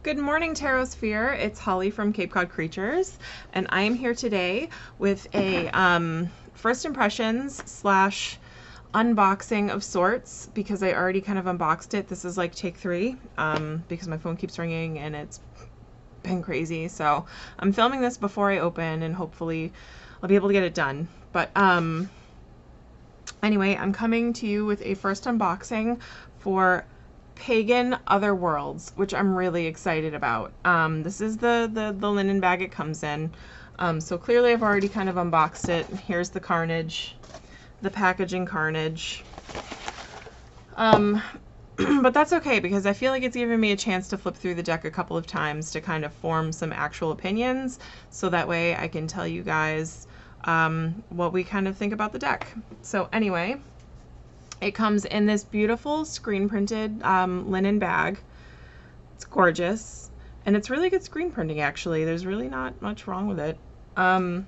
Good morning, Tarosphere. It's Holly from Cape Cod Creatures, and I am here today with a first impressions slash unboxing of sorts because I already kind of unboxed it. This is like take 3 because my phone keeps ringing and it's been crazy. So I'm filming this before I open and hopefully I'll be able to get it done. But anyway, I'm coming to you with a first unboxing for Pagan Otherworlds, which I'm really excited about. This is the linen bag it comes in. So clearly I've already kind of unboxed it. Here's the carnage, the packaging carnage. But that's okay because I feel like it's given me a chance to flip through the deck a couple of times to kind of form some actual opinions, so that way I can tell you guys what we kind of think about the deck. So anyway, it comes in this beautiful screen printed linen bag. It's gorgeous, and it's really good screen printing actually. There's really not much wrong with it. And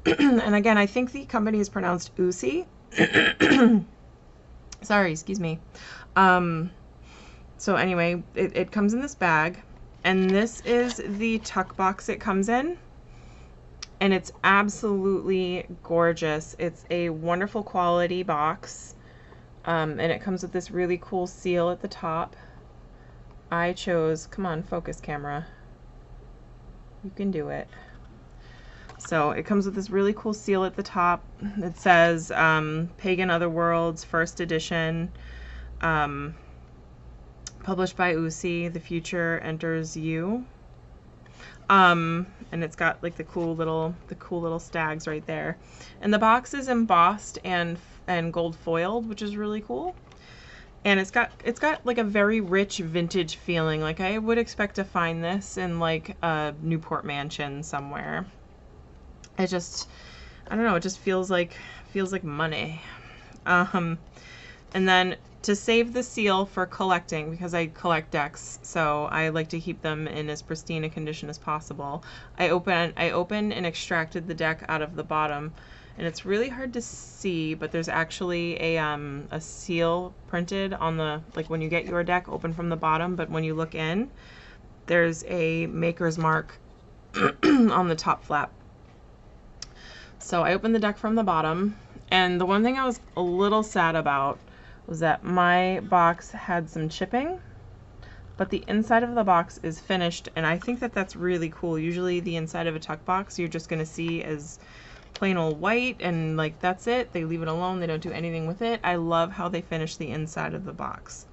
again, I think the company is pronounced Uusi. Sorry, excuse me. So anyway, it comes in this bag, and this is the tuck box it comes in, and it's absolutely gorgeous. It's a wonderful quality box. And it comes with this really cool seal at the top. I chose, come on, focus camera. You can do it. So it comes with this really cool seal at the top. It says Pagan Otherworlds, first edition, published by Uusi, The Future Enters You. And it's got like the cool little stags right there. And the box is embossed and gold foiled, which is really cool. And it's got like a very rich vintage feeling. Like I would expect to find this in like a Newport mansion somewhere. I don't know, it just feels like money. And then to save the seal for collecting, because I collect decks, so I like to keep them in as pristine a condition as possible, I opened and extracted the deck out of the bottom. And it's really hard to see, but there's actually a seal printed on the, like when you get your deck open from the bottom, but when you look in, there's a maker's mark on the top flap. So I opened the deck from the bottom, and the one thing I was a little sad about was that my box had some chipping, but the inside of the box is finished, and I think that that's really cool. Usually the inside of a tuck box you're just going to see as plain old white, and like that's it. They leave it alone. They don't do anything with it. I love how they finish the inside of the box.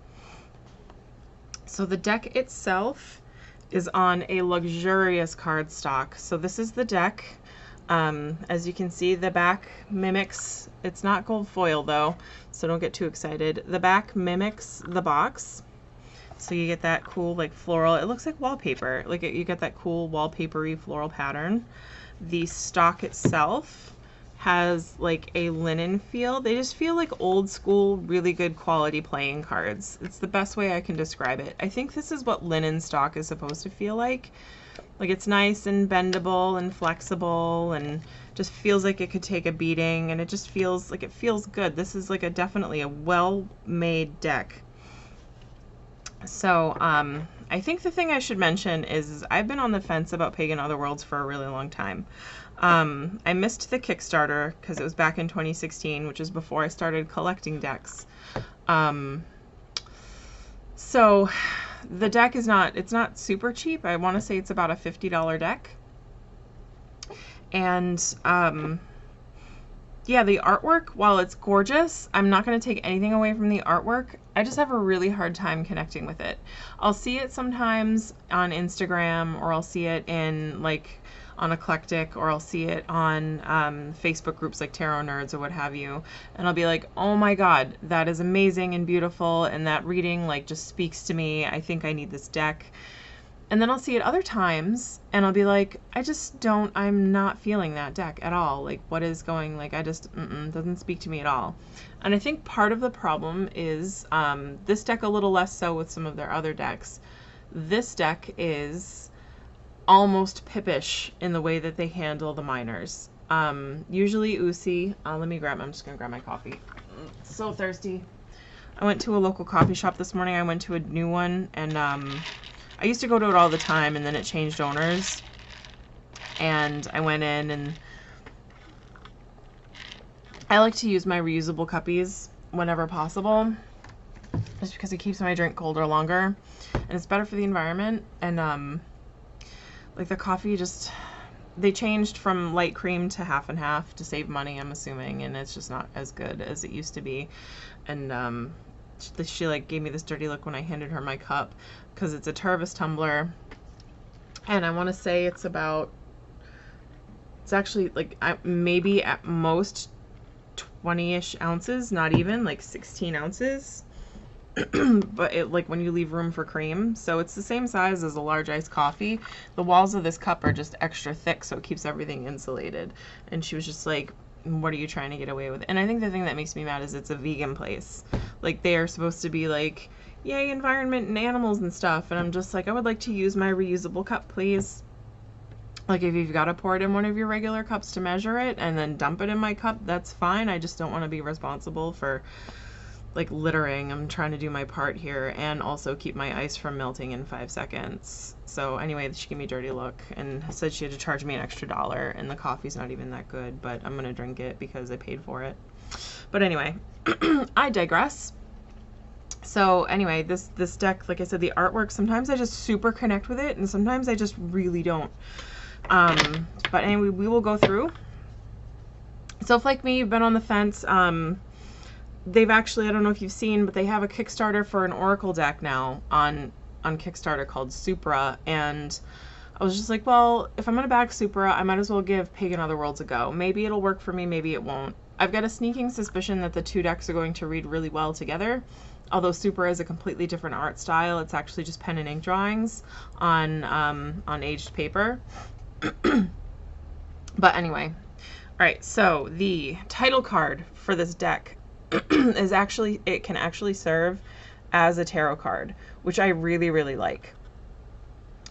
So the deck itself is on a luxurious cardstock. So this is the deck. As you can see, the back mimics, it's not gold foil though, so don't get too excited. The back mimics the box. So you get that cool like floral, it looks like wallpaper. Like you get that cool wallpapery floral pattern. The stock itself has like a linen feel. They just feel like old school, really good quality playing cards. It's the best way I can describe it. I think this is what linen stock is supposed to feel like. Like it's nice and bendable and flexible and just feels like it could take a beating, and it just feels like it feels good. This is like definitely a well-made deck. So I think the thing I should mention is I've been on the fence about Pagan Otherworlds for a really long time. I missed the Kickstarter because it was back in 2016, which is before I started collecting decks. So the deck is it's not super cheap. I want to say it's about a $50 deck. And yeah, the artwork, while it's gorgeous, I'm not going to take anything away from the artwork. I just have a really hard time connecting with it. I'll see it sometimes on Instagram, or I'll see it in like on Eclectic, or I'll see it on Facebook groups like Tarot Nerds or what have you, and I'll be like, oh my god, that is amazing and beautiful, and that reading like just speaks to me. I think I need this deck. And then I'll see it other times and I'll be like, I'm not feeling that deck at all. Like what is going, like doesn't speak to me at all. And I think part of the problem is this deck a little less so with some of their other decks. This deck is almost Pippish in the way that they handle the minors. Usually Uusi, I'm just gonna grab my coffee. So thirsty. I went to a local coffee shop this morning. I went to a new one, and I used to go to it all the time, and then it changed owners, and I went in, and I like to use my reusable cuppies whenever possible, just because it keeps my drink colder longer, and it's better for the environment. And like the coffee just, they changed from light cream to half and half to save money, I'm assuming, and it's just not as good as it used to be. And she like gave me this dirty look when I handed her my cup, because it's a Tervis tumbler, and I want to say it's actually like maybe at most 20-ish ounces, not even, like 16 ounces. But it, like, when you leave room for cream, so it's the same size as a large iced coffee. The walls of this cup are just extra thick, so it keeps everything insulated. And she was just like, what are you trying to get away with? And I think the thing that makes me mad is it's a vegan place. Like, they are supposed to be like, yay, environment and animals and stuff, and I'm just like, I would like to use my reusable cup, please. Like, if you've got to pour it in one of your regular cups to measure it and then dump it in my cup, that's fine. I just don't want to be responsible for, like, littering. I'm trying to do my part here and also keep my ice from melting in 5 seconds. So anyway, she gave me a dirty look and said she had to charge me an extra $1, and the coffee's not even that good, but I'm gonna drink it because I paid for it. But anyway, I digress. So anyway, this deck, like I said, the artwork, sometimes I just super connect with it, and sometimes I just really don't. But anyway, we will go through. So if, like me, you've been on the fence, they've actually, I don't know if you've seen, but they have a Kickstarter for an Oracle deck now on Kickstarter called Supra, and I was just like, well, if I'm going to back Supra, I might as well give Pagan Otherworlds a go. Maybe it'll work for me, maybe it won't. I've got a sneaking suspicion that the two decks are going to read really well together, although Supra is a completely different art style. It's actually just pen and ink drawings on aged paper. But anyway, all right, so the title card for this deck is actually, it can actually serve as a tarot card, which I really, really like.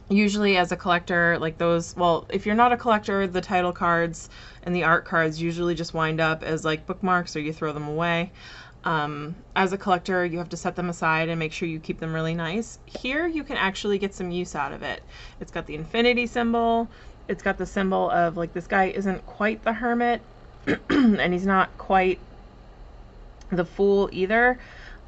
Usually as a collector, like those, well, if you're not a collector, the title cards and the art cards usually just wind up as like bookmarks, or you throw them away. As a collector, you have to set them aside and make sure you keep them really nice. Here, you can actually get some use out of it. It's got the infinity symbol. It's got the symbol of, like, this guy isn't quite the hermit, and he's not quite the fool either.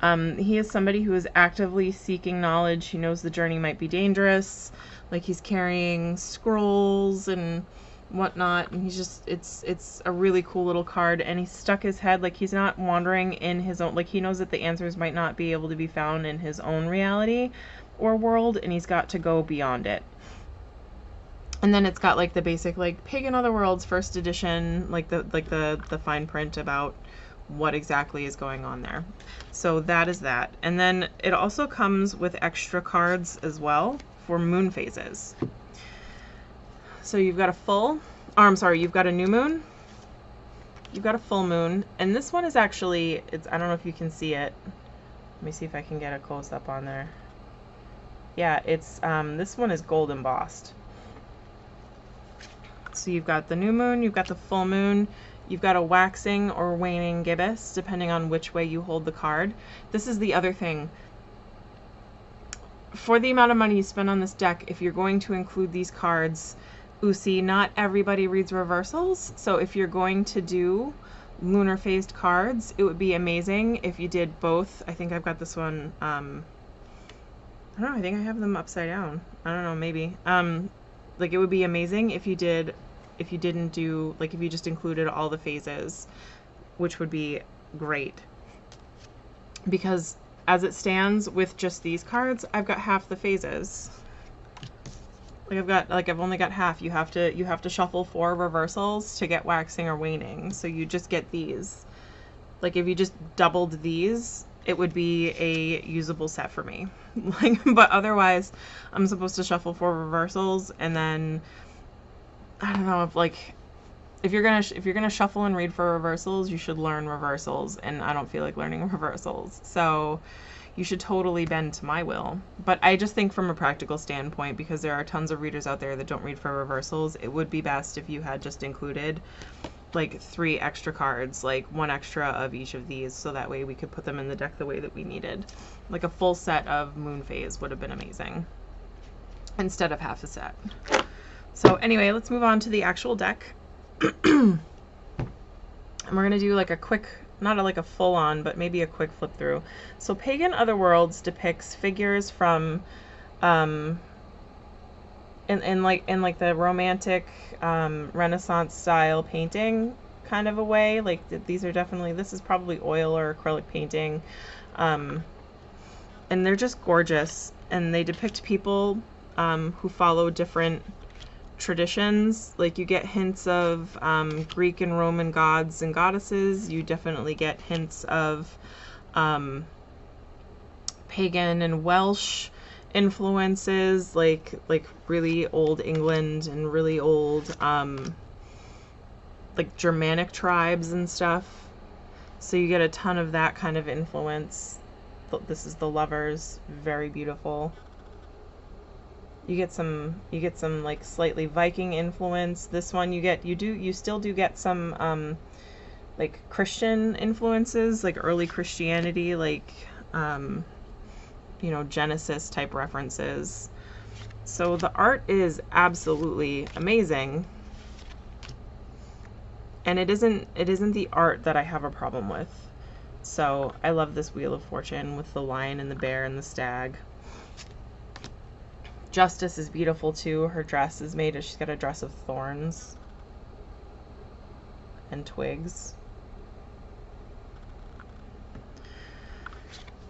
He is somebody who is actively seeking knowledge. He knows the journey might be dangerous. Like, he's carrying scrolls and whatnot, and he's just, it's a really cool little card, and he's stuck his head, like, he's not wandering in his own, like, he knows that the answers might not be able to be found in his own reality or world, and he's got to go beyond it. And then it's got, like, the basic, like, Pagan Otherworlds first edition, like the fine print about what exactly is going on there. So that is that. And then it also comes with extra cards as well for moon phases. So you've got a full, or I'm sorry, you've got a new moon, you've got a full moon, and this one is actually, it's, I don't know if you can see it. Let me see if I can get a close up on there. Yeah, it's, this one is gold embossed. So you've got the new moon, you've got the full moon, you've got a waxing or waning gibbous, depending on which way you hold the card. This is the other thing. For the amount of money you spend on this deck, if you're going to include these cards, Uusi, not everybody reads reversals, so if you're going to do lunar phased cards, it would be amazing if you did both. I think I've got this one, I don't know, I think I have them upside down. I don't know, maybe. Like, it would be amazing if you did, if you didn't do, like, if you just included all the phases, which would be great. Because as it stands with just these cards, I've got half the phases. Like, I've only got half. You have to shuffle 4 reversals to get waxing or waning. So you just get these. Like, if you just doubled these, it would be a usable set for me. Like, but otherwise, I'm supposed to shuffle 4 reversals, and then I don't know, if you're gonna shuffle and read for reversals, you should learn reversals, and I don't feel like learning reversals. So you should totally bend to my will. But I just think from a practical standpoint, because there are tons of readers out there that don't read for reversals, it would be best if you had just included like 3 extra cards, like 1 extra of each of these, so that way we could put them in the deck the way that we needed. Like a full set of moon phase would have been amazing. instead of half a set. So anyway, let's move on to the actual deck. And we're going to do like a quick, not like a full on, but maybe a quick flip through. So Pagan Otherworlds depicts figures from in like the romantic Renaissance style painting kind of a way. Like these are definitely, this is probably oil or acrylic painting. And they're just gorgeous, and they depict people who follow different traditions. Like you get hints of Greek and Roman gods and goddesses. You definitely get hints of pagan and Welsh influences, like really old England and really old like Germanic tribes and stuff. So you get a ton of that kind of influence. This is the Lovers, very beautiful. You get some like slightly Viking influence. This one you still do get some like Christian influences, like early Christianity, like you know, Genesis type references. So the art is absolutely amazing. And it isn't the art that I have a problem with. So I love this Wheel of Fortune with the lion and the bear and the stag. Justice is beautiful too. Her dress is made, she's got a dress of thorns and twigs.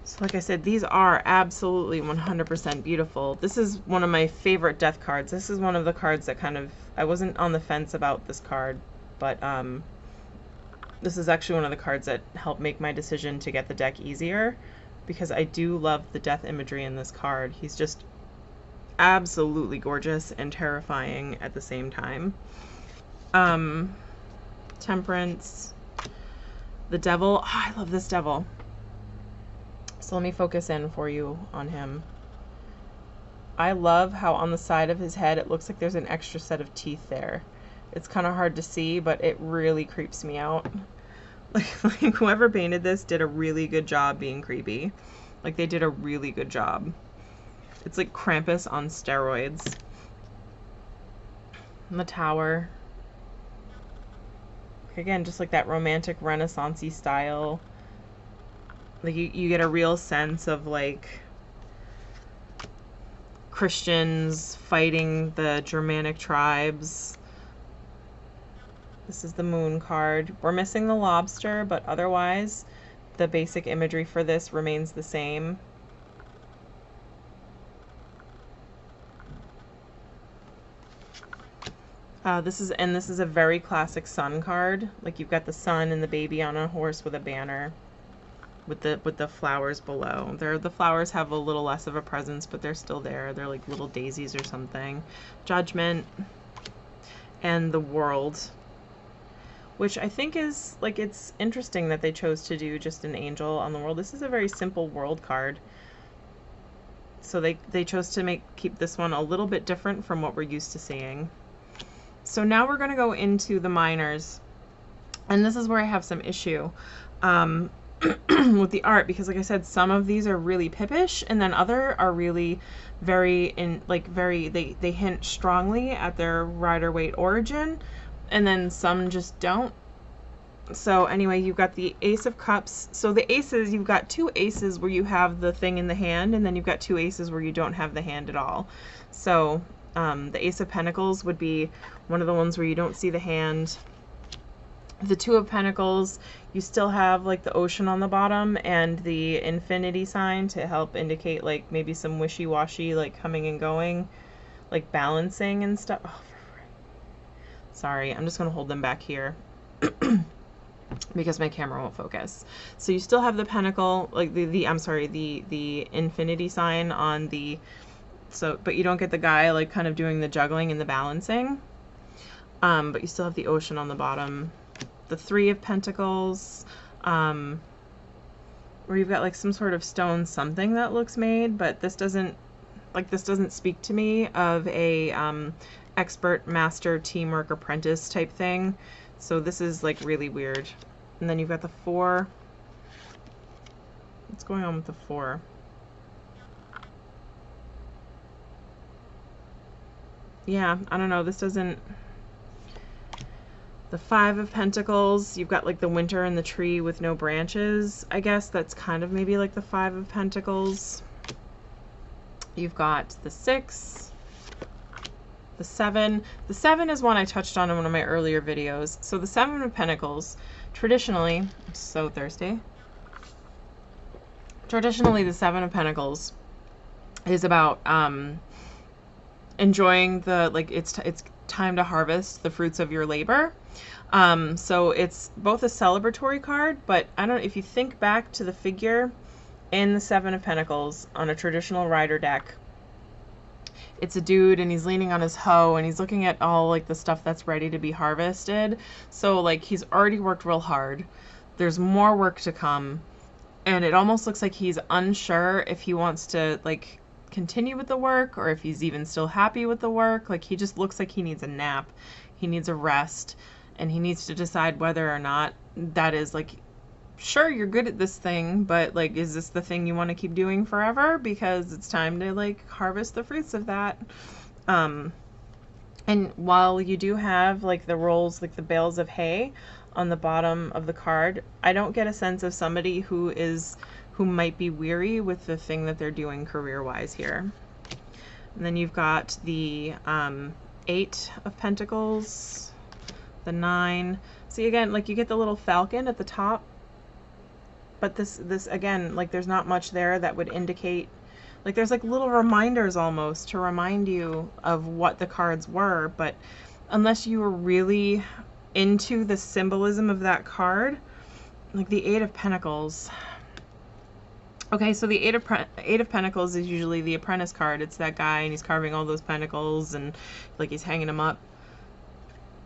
So like I said, these are absolutely 100% beautiful. This is one of my favorite death cards. This is one of the cards that kind of, I wasn't on the fence about this card, but this is actually one of the cards that helped make my decision to get the deck easier, because I do love the death imagery in this card. He's just absolutely gorgeous and terrifying at the same time. Temperance, the Devil. Oh, I love this Devil. So let me focus in for you on him. I love how on the side of his head it looks like there's an extra set of teeth there. It's kind of hard to see, but it really creeps me out. Like whoever painted this did a really good job being creepy. Like they did a really good job. It's like Krampus on steroids. And the Tower. Again, just like that romantic Renaissance-y style. Like you get a real sense of like Christians fighting the Germanic tribes. This is the Moon card. We're missing the lobster, but otherwise the basic imagery for this remains the same. This is a very classic sun card. Like you've got the sun and the baby on a horse with a banner with the flowers below. The flowers have a little less of a presence, but they're still there. They're like little daisies or something. Judgment and the World, which I think is like, it's interesting that they chose to do just an angel on the world. This is a very simple world card. So they chose to keep this one a little bit different from what we're used to seeing. So now we're going to go into the minors, and this is where I have some issue with the art, because like I said, some of these are really pippish, and then other are really very they hint strongly at their Rider-Waite origin, and then some just don't. So anyway, you've got the Ace of Cups. So the aces, you've got two aces where you have the thing in the hand, and then you've got two aces where you don't have the hand at all. So the Ace of Pentacles would be one of the ones where you don't see the hand. The Two of Pentacles, you still have like the ocean on the bottom and the infinity sign to help indicate like maybe some wishy-washy, like coming and going, like balancing and stuff. Oh, sorry, I'm just going to hold them back here because my camera won't focus. So you still have the pentacle, like the infinity sign on the, so, but you don't get the guy like kind of doing the juggling and the balancing. But you still have the ocean on the bottom. The Three of Pentacles, where you've got like some sort of stone something that looks made, but this doesn't speak to me of a expert, master, teamwork, apprentice type thing. So this is like really weird. And then you've got the Four. What's going on with the Four? yeah, I don't know, this doesn't, the Five of Pentacles, you've got like the winter in the tree with no branches. I guess that's kind of maybe like the Five of Pentacles. You've got the 6, the 7. The 7 is one I touched on in one of my earlier videos. So the 7 of Pentacles, traditionally, I'm so thirsty. Traditionally, the 7 of Pentacles is about enjoying the, like, it's time to harvest the fruits of your labor. So it's both a celebratory card, but I don't know if you think back to the figure in the 7 of Pentacles on a traditional rider deck. It's a dude and he's leaning on his hoe and he's looking at all like the stuff that's ready to be harvested. So like he's already worked real hard. There's more work to come. And it almost looks like he's unsure if he wants to like continue with the work or if he's even still happy with the work. Like he just looks like he needs a nap. He needs a rest. And he needs to decide whether or not that is like, sure, you're good at this thing, but like, is this the thing you want to keep doing forever? Because it's time to like harvest the fruits of that. And while you do have like the rolls, like the bales of hay on the bottom of the card, I don't get a sense of somebody who might be weary with the thing that they're doing career-wise here. And then you've got the 8 of Pentacles, the 9. See, again, like you get the little falcon at the top, but this again, like there's not much there that would indicate, like there's like little reminders almost to remind you of what the cards were, but unless you were really into the symbolism of that card, like the 8 of Pentacles. Okay, so the 8 of Pentacles is usually the apprentice card. It's that guy and he's carving all those pentacles and like he's hanging them up.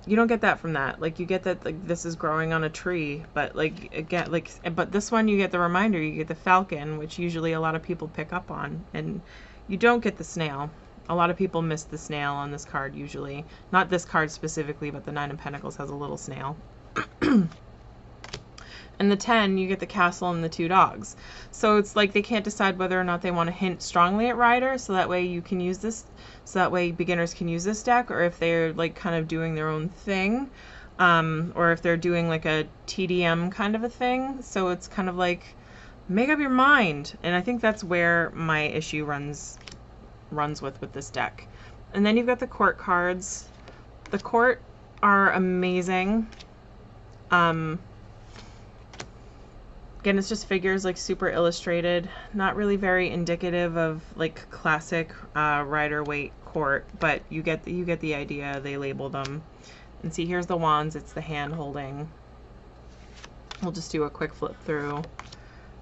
You don't get that from that. Like you get that like this is growing on a tree, but like again, like, but this one you get the reminder, you get the falcon, which usually a lot of people pick up on, and you don't get the snail. A lot of people miss the snail on this card usually. Not this card specifically, but the 9 of Pentacles has a little snail. And the 10, you get the castle and the 2 dogs. So it's like they can't decide whether or not they want to hint strongly at Rider, so that way you can use this, so that way beginners can use this deck, or if they're like kind of doing their own thing, or if they're doing like a TDM kind of a thing. So it's kind of like, make up your mind. And I think that's where my issue runs with this deck. And then you've got the court cards. The court are amazing. Again, it's just figures like super illustrated, not really very indicative of like classic Rider-Waite court, but you get the idea. They label them. And see, here's the wands. It's the hand holding. We'll just do a quick flip through.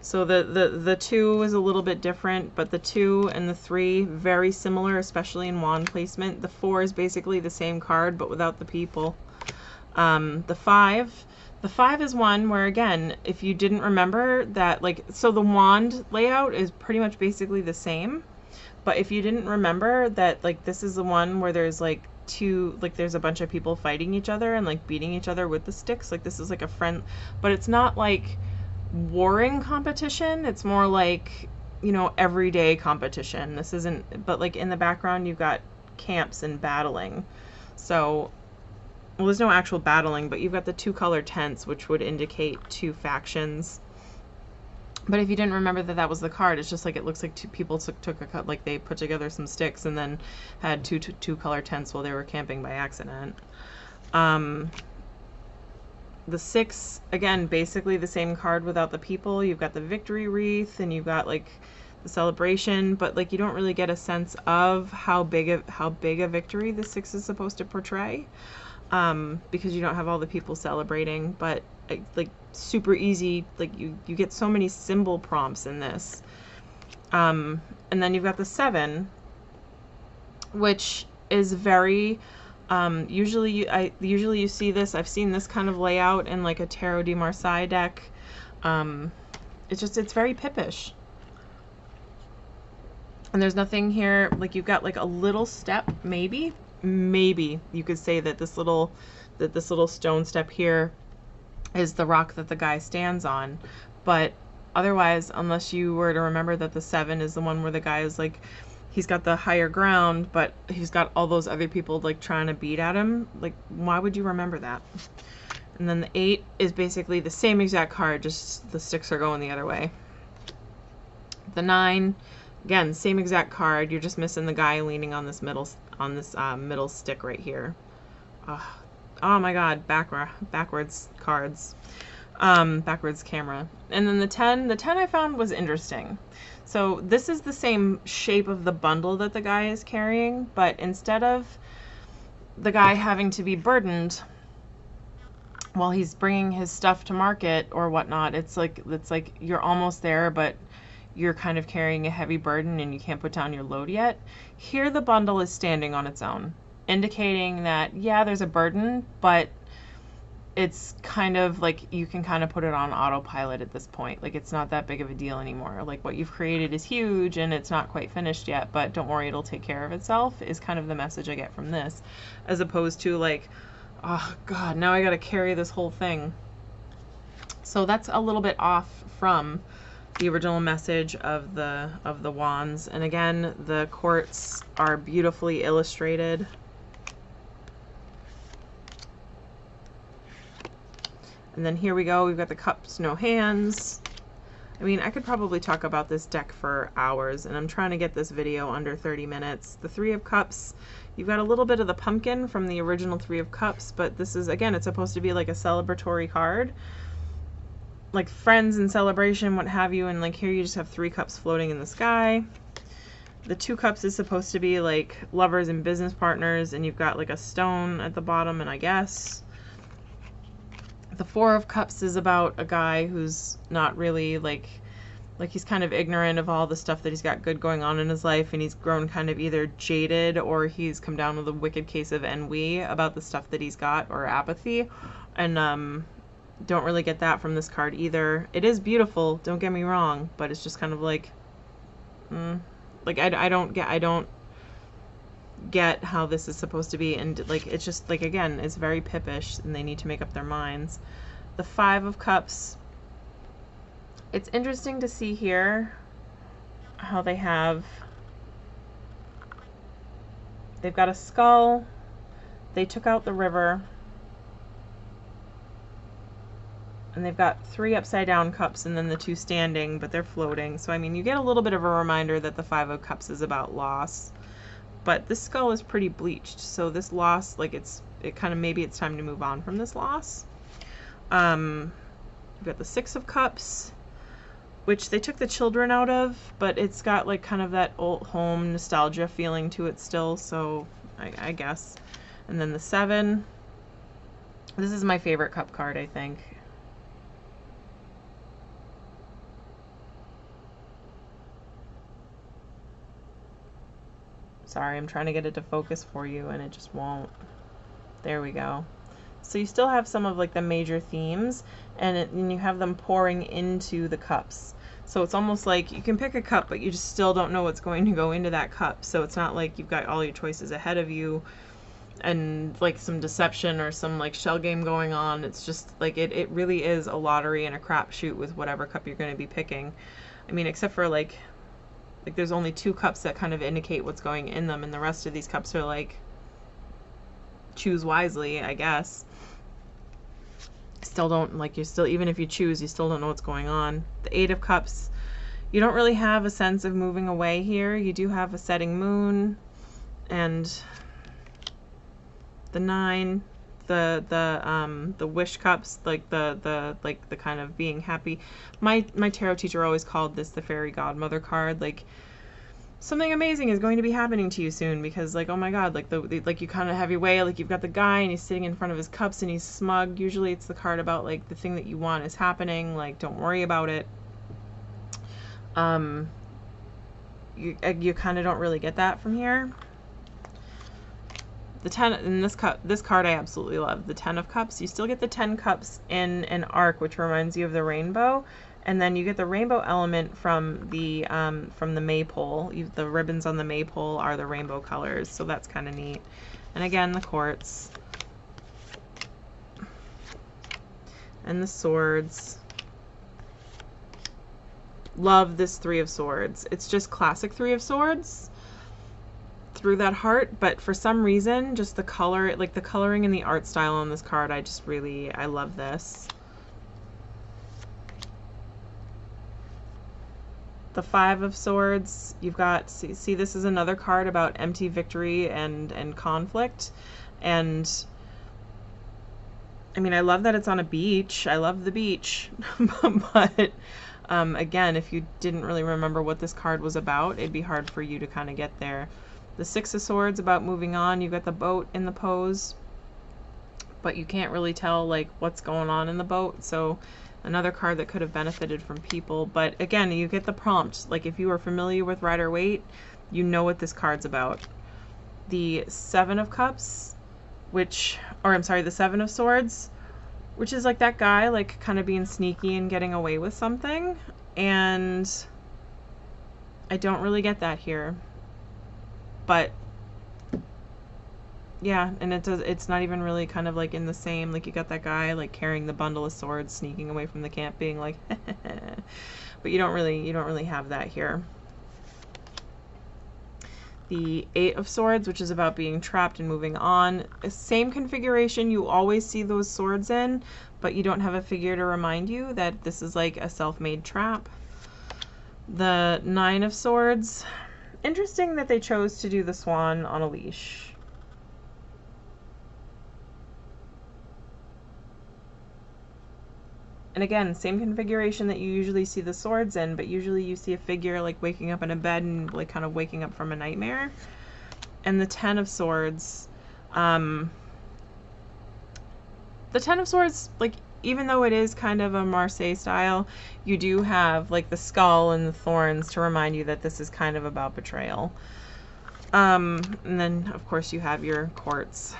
So the 2 is a little bit different, but the 2 and the 3 very similar, especially in wand placement. The 4 is basically the same card, but without the people. The 5. The 5 is one where, again, if you didn't remember that, like, so the wand layout is pretty much basically the same, but if you didn't remember that, like, this is the one where there's, like, there's a bunch of people fighting each other and, like, beating each other with the sticks, like, this is, like, a friend, but it's not, like, warring competition, it's more like, you know, everyday competition. This isn't, but, like, in the background, you've got camps and battling, so... Well, there's no actual battling, but you've got the 2 color tents, which would indicate 2 factions. But if you didn't remember that that was the card, it's just like it looks like 2 people took a cut, like they put together some sticks and then had two color tents while they were camping by accident. The 6, again, basically the same card without the people. You've got the victory wreath and you've got like the celebration, but like you don't really get a sense of how big a victory the 6 is supposed to portray. Because you don't have all the people celebrating, but like super easy, like you get so many symbol prompts in this. And then you've got the 7, which is very, usually you see this, I've seen this kind of layout in like a Tarot de Marseille deck. It's very pippish. And there's nothing here, like you've got like a little step, maybe you could say that this little stone step here is the rock that the guy stands on, but otherwise, unless you were to remember that the 7 is the one where the guy is like he's got the higher ground, but he's got all those other people like trying to beat at him. Like, why would you remember that? And then the 8 is basically the same exact card, just the sticks are going the other way. The 9, again, same exact card. You're just missing the guy leaning on this middle stick right here. Oh my God, backwards cards, backwards camera. And then the 10 I found was interesting. So this is the same shape of the bundle that the guy is carrying, but instead of the guy having to be burdened while he's bringing his stuff to market or whatnot, it's like you're almost there, but you're kind of carrying a heavy burden and you can't put down your load yet. Here the bundle is standing on its own, indicating that, yeah, there's a burden, but it's kind of like you can kind of put it on autopilot at this point. Like, it's not that big of a deal anymore. Like, what you've created is huge and it's not quite finished yet, but don't worry, it'll take care of itself, is kind of the message I get from this, as opposed to like, oh God, now I got to carry this whole thing. So that's a little bit off from the original message of the wands. And again, the quartz are beautifully illustrated. And then here we go, we've got the cups, no hands. I mean, I could probably talk about this deck for hours, and I'm trying to get this video under 30 minutes. The 3 of Cups, you've got a little bit of the pumpkin from the original 3 of Cups, but this is, again, it's supposed to be like a celebratory card. Like friends and celebration, what have you, and like here you just have 3 cups floating in the sky. The 2 cups is supposed to be like lovers and business partners, and you've got like a stone at the bottom, and I guess. The 4 of Cups is about a guy who's not really like he's kind of ignorant of all the stuff that he's got good going on in his life, and he's grown kind of either jaded or he's come down with a wicked case of ennui about the stuff that he's got, or apathy. And don't really get that from this card either. It is beautiful, don't get me wrong, but it's just kind of like, like I don't get how this is supposed to be, and like it's just like, again, it's very pippish and they need to make up their minds. The 5 of Cups, it's interesting to see here how they've got a skull, they took out the river, and they've got 3 upside down cups and then the 2 standing, but they're floating. So I mean, you get a little bit of a reminder that the 5 of Cups is about loss. But this skull is pretty bleached, so this loss, like maybe it's time to move on from this loss. We've got the 6 of Cups, which they took the children out of, but it's got like kind of that old home nostalgia feeling to it still, so I guess. And then the 7. This is my favorite cup card, I think. Sorry, I'm trying to get it to focus for you and it just won't. There we go. So you still have some of like the major themes, and you have them pouring into the cups. So it's almost like you can pick a cup, but you just still don't know what's going to go into that cup. So it's not like you've got all your choices ahead of you and like some deception or some like shell game going on. It's just like it really is a lottery and a crapshoot with whatever cup you're going to be picking. I mean, except for like there's only 2 cups that kind of indicate what's going in them, and the rest of these cups are like, choose wisely, I guess. Still don't, like, even if you choose, you still don't know what's going on. The 8 of Cups, you don't really have a sense of moving away here. You do have a setting moon, and the 9, the wish cups, like the kind of being happy. My tarot teacher always called this the fairy godmother card. Like, something amazing is going to be happening to you soon, because like, oh my God, like you kind of have your way. Like, you've got the guy and he's sitting in front of his cups and he's smug. Usually it's the card about like the thing that you want is happening. Like, don't worry about it. You kind of don't really get that from here. The 10 in this card I absolutely love. The 10 of Cups. You still get the 10 cups in an arc, which reminds you of the rainbow, and then you get the rainbow element from the maypole. The ribbons on the maypole are the rainbow colors, so that's kind of neat. And again, the quartz and the swords. Love this 3 of Swords. It's just classic 3 of Swords. through that heart, but for some reason, just the color, like the coloring and the art style on this card, I love this. The Five of Swords, you've got, see this is another card about empty victory and conflict. And I mean, I love that it's on a beach. I love the beach. But again, if you didn't really remember what this card was about, it'd be hard for you to kind of get there. The Six of Swords, about moving on. You've got the boat in the pose, but you can't really tell like what's going on in the boat. So another card that could have benefited from people. But again, you get the prompt. Like if you are familiar with Rider-Waite, you know what this card's about. The Seven of Cups, the Seven of Swords, which is like that guy like kind of being sneaky and getting away with something. And I don't really get that here. But yeah, and it's not even really kind of like in the same, like you got that guy like carrying the bundle of swords sneaking away from the camp being like but you don't really have that here. The Eight of Swords, which is about being trapped and moving on. Same configuration you always see those swords in, but you don't have a figure to remind you that this is like a self-made trap. The Nine of Swords. Interesting that they chose to do the swan on a leash. And again, same configuration that you usually see the swords in, but usually you see a figure like waking up in a bed and like kind of waking up from a nightmare. And the Ten of Swords. The Ten of Swords, like even though it is kind of a Marseille style, you do have like the skull and the thorns to remind you that this is kind of about betrayal. And then of course you have your courts.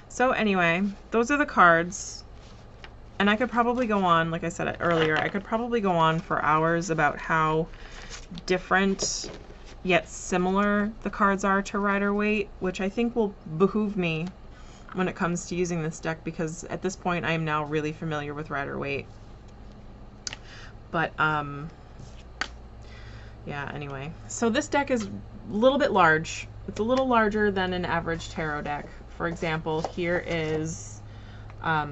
So anyway, those are the cards, and I could probably go on, like I said earlier, I could probably go on for hours about how different yet similar the cards are to Rider-Waite, which I think will behoove me when it comes to using this deck, because at this point I am now really familiar with Rider-Waite. But yeah, anyway, so this deck is a little bit large. It's a little larger than an average tarot deck. For example, here is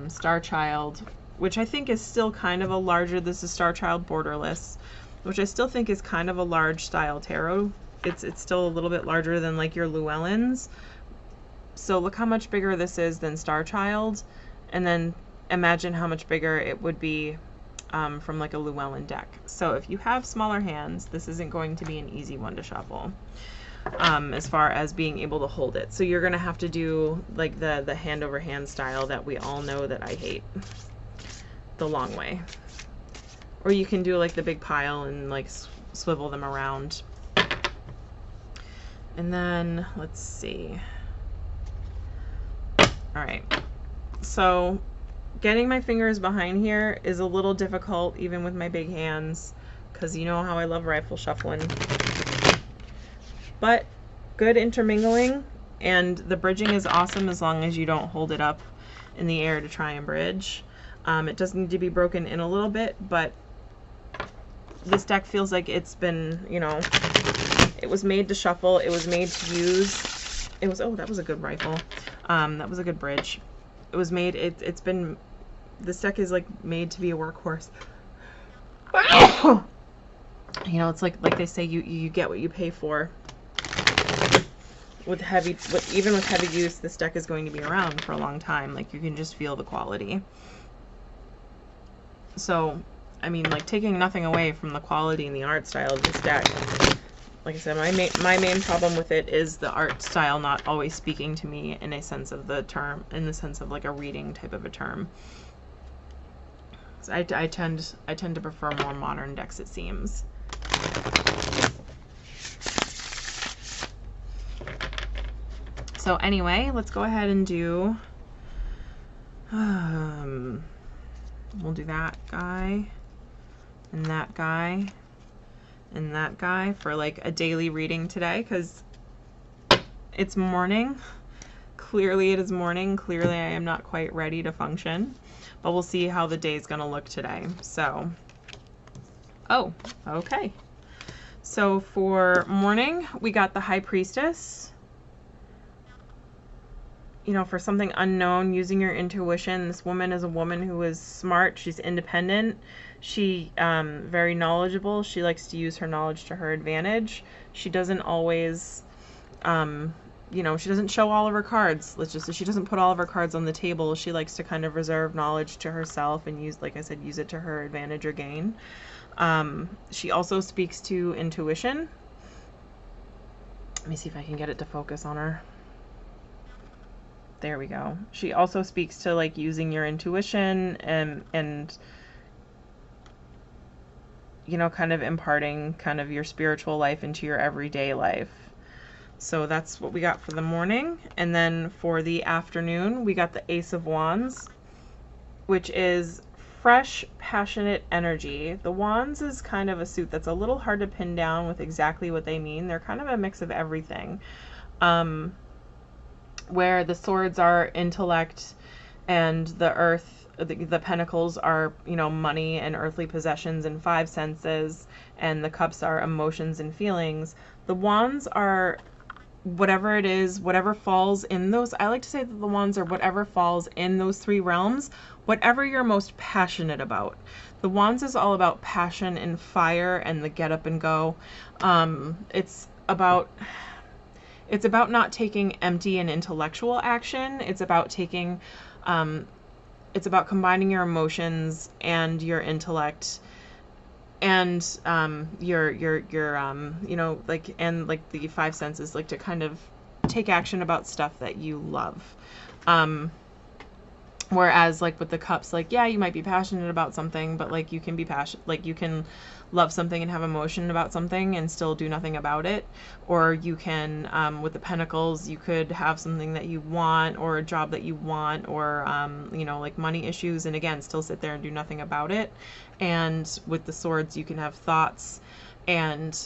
Star Child, which I think is still kind of a larger, this is Star Child Borderless, which I still think is kind of a large style tarot. It's still a little bit larger than like your Llewellyns. So look how much bigger this is than Star Child, and then imagine how much bigger it would be from like a Llewellyn deck. So if you have smaller hands, this isn't going to be an easy one to shuffle. As far as being able to hold it. So you're gonna have to do like the hand over hand style that we all know that I hate, the long way. Or you can do like the big pile and like swivel them around. And then let's see. All right, so getting my fingers behind here is a little difficult even with my big hands, because you know how I love rifle shuffling. But good intermingling, and the bridging is awesome as long as you don't hold it up in the air to try and bridge. It does need to be broken in a little bit, but this deck feels like it's been, you know, it was made to shuffle, it was made to use, it was, oh, that was a good rifle. That was a good bridge. It was made, it's been, this deck is like made to be a workhorse. You know, it's like they say, you get what you pay for. With even with heavy use, this deck is going to be around for a long time. Like, you can just feel the quality. So, I mean, like, taking nothing away from the quality and the art style of this deck. Like I said, my main problem with it is the art style not always speaking to me in a sense of the term, in the sense of like a reading type of a term. So I tend to prefer more modern decks, it seems. So anyway, let's go ahead and do, we'll do that guy, and that guy, and that guy for like a daily reading today, because it's morning. Clearly it is morning. Clearly I am not quite ready to function, but we'll see how the day's gonna look today. So, oh, okay. So for morning, we got the High Priestess. You know, for something unknown, using your intuition. This woman is a woman who is smart. She's independent. She very knowledgeable. She likes to use her knowledge to her advantage. She doesn't always, you know, she doesn't show all of her cards. Let's just say she doesn't put all of her cards on the table. She likes to kind of reserve knowledge to herself and use, like I said, use it to her advantage or gain. She also speaks to intuition. Let me see if I can get it to focus on her. There we go. She also speaks to like using your intuition and you know, kind of imparting kind of your spiritual life into your everyday life. So that's what we got for the morning. And then for the afternoon, we got the Ace of Wands, which is fresh, passionate energy. The Wands is kind of a suit that's a little hard to pin down with exactly what they mean. They're kind of a mix of everything. Where the swords are intellect and the earth, the pentacles are, you know, money and earthly possessions and five senses, and the cups are emotions and feelings. The wands are whatever it is, whatever falls in those. I like to say that the wands are whatever falls in those three realms, whatever you're most passionate about. The wands is all about passion and fire and the get up and go. It's about not taking empty and intellectual action. It's about taking, it's about combining your emotions and your intellect and your you know, like, and like the five senses, like to kind of take action about stuff that you love. Whereas like with the cups, like, yeah, you might be passionate about something, but like you can be passionate, like you can love something and have emotion about something and still do nothing about it. Or you can, with the pentacles, you could have something that you want or a job that you want or, you know, like money issues, and again, still sit there and do nothing about it. And with the swords, you can have thoughts and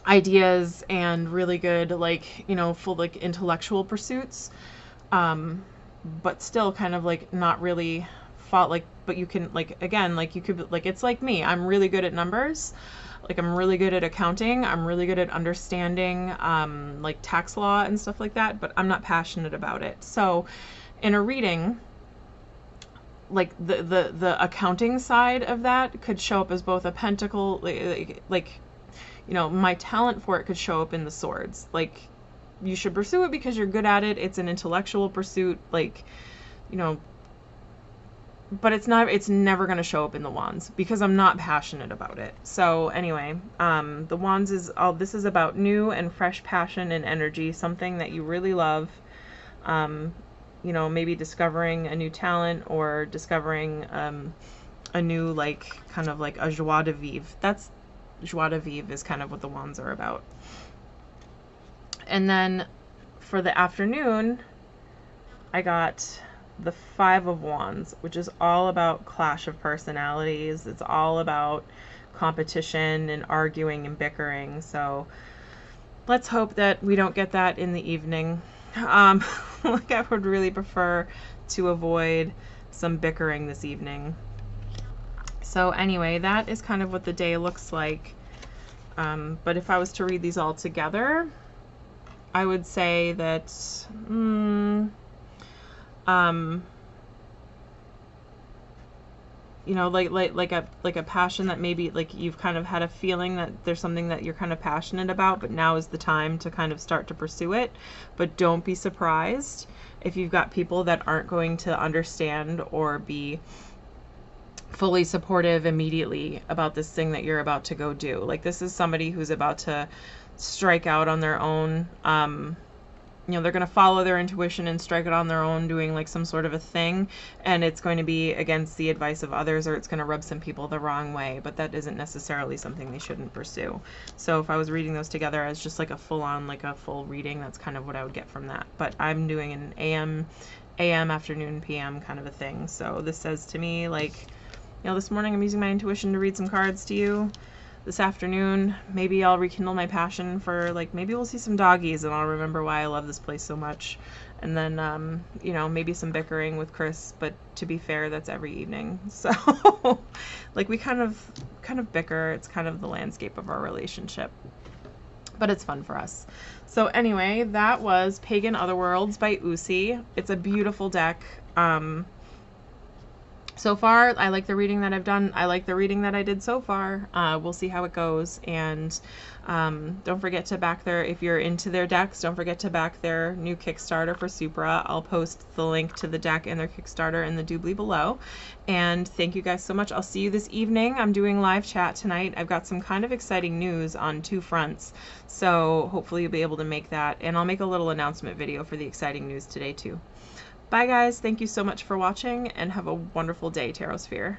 ideas and really good, like, you know, full like intellectual pursuits. But still kind of like not really fought, like, but you can, like, again, like you could, like, it's like me, I'm really good at numbers, like I'm really good at accounting, I'm really good at understanding like tax law and stuff like that, but I'm not passionate about it. So in a reading, like the accounting side of that could show up as both a pentacle, like you know, my talent for it could show up in the swords. Like, you should pursue it because you're good at it. It's an intellectual pursuit, like, you know, but it's never going to show up in the wands because I'm not passionate about it. So anyway, the wands is all, this is about new and fresh passion and energy, something that you really love. You know, maybe discovering a new talent or discovering a new, like, kind of like a joie de vivre. That's joie de vivre is kind of what the wands are about. And then for the afternoon, I got the Five of Wands, which is all about clash of personalities. It's all about competition and arguing and bickering. So let's hope that we don't get that in the evening. Like, I would really prefer to avoid some bickering this evening. So anyway, that is kind of what the day looks like. But if I was to read these all together, I would say that, you know, like a passion that maybe, like, you've kind of had a feeling that there's something that you're kind of passionate about, but now is the time to kind of start to pursue it. But don't be surprised if you've got people that aren't going to understand or be fully supportive immediately about this thing that you're about to go do. Like, this is somebody who's about to strike out on their own. You know, they're going to follow their intuition and strike it on their own, doing like some sort of a thing, and it's going to be against the advice of others, or it's going to rub some people the wrong way, but that isn't necessarily something they shouldn't pursue. So if I was reading those together as just like a full-on, like a full reading, that's kind of what I would get from that. But I'm doing an AM, afternoon, PM kind of a thing. So this says to me, like, you know, this morning I'm using my intuition to read some cards to you. This afternoon, maybe I'll rekindle my passion for, like, maybe we'll see some doggies and I'll remember why I love this place so much. And then, you know, maybe some bickering with Chris, but to be fair, that's every evening. So, like, we kind of bicker. It's kind of the landscape of our relationship, but it's fun for us. So anyway, that was Pagan Otherworlds by Uusi. It's a beautiful deck. So far, I like the reading that I've done. I like the reading that I did so far. We'll see how it goes. And don't forget to back their, if you're into their decks, don't forget to back their new Kickstarter for Supra. I'll post the link to the deck and their Kickstarter in the doobly below. And thank you guys so much. I'll see you this evening. I'm doing live chat tonight. I've got some kind of exciting news on 2 fronts. So hopefully you'll be able to make that. And I'll make a little announcement video for the exciting news today too. Bye guys, thank you so much for watching and have a wonderful day, Tarosphere.